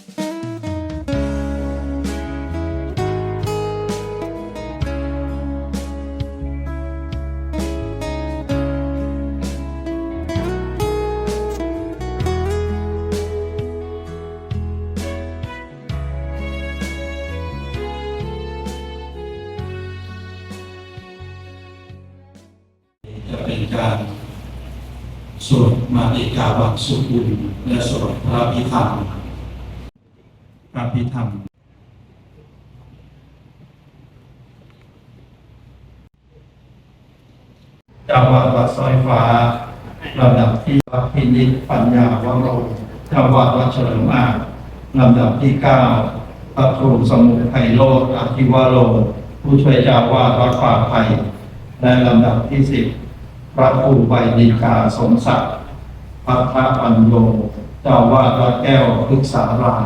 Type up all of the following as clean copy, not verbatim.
จะเป็นการสวดมาติกาบังสุขุลและสวดพระพิธรรมพระพิธรรมเจ้าวาดวัดสร้อยฟ้าลำดับที่วัดพินิจปัญญาวโรเจ้าวาดวัดเฉลิมอาจลำดับที่9พระครูสมุทรไพโรจน์อธิวโรผู้ช่วยเจ้าวาดวัดป่าไผ่และลำดับที่10พระครูใบดีกาสมศักดิ์พัทธปัญโยเจ้าวาดวัดแก้วพฤกษาราม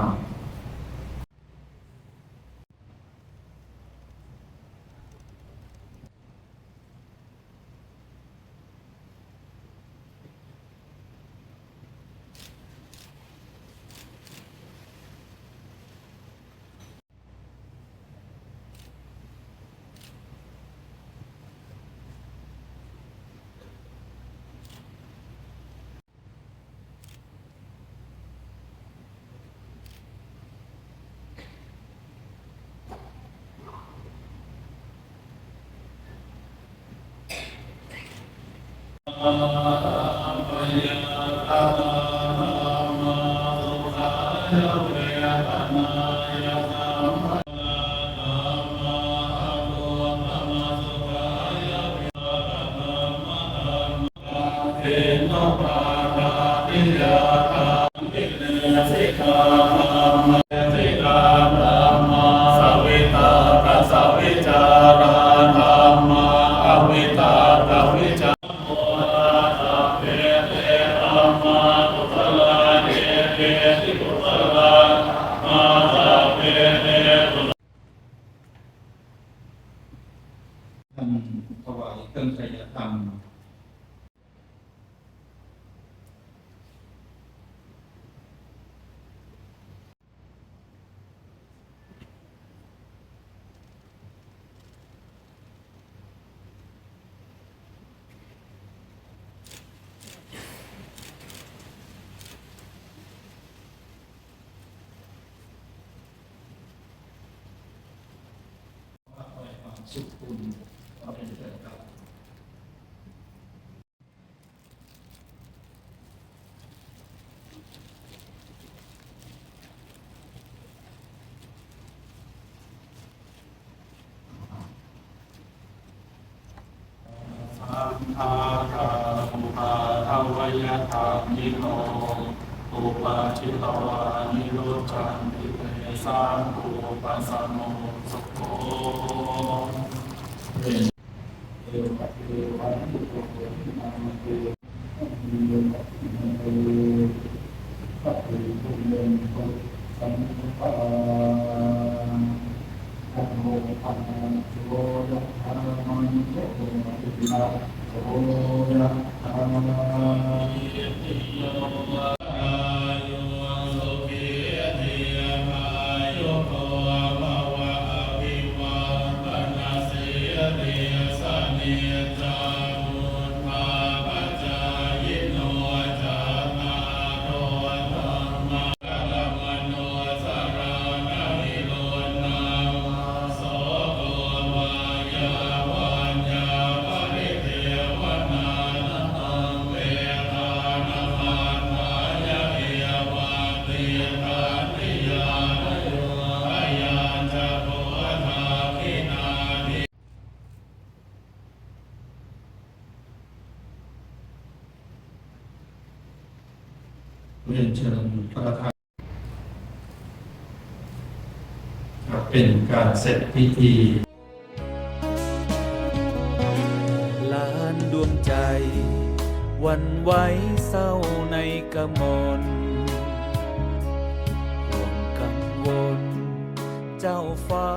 ท่านถวายเครื่องไตรธรรมสุขุลเอาเป็นเถิดครับสัมภาระอุปาทวยธรรมิโนอุปาชิตวานิโรจันติเตสังอุปสัมโมสุโขเรียนเชิญพระธาตุเป็นการเสร็จพิธีลานดวงใจวันไหวเศร้าในกมลห่วงกังวลเจ้าฟ้า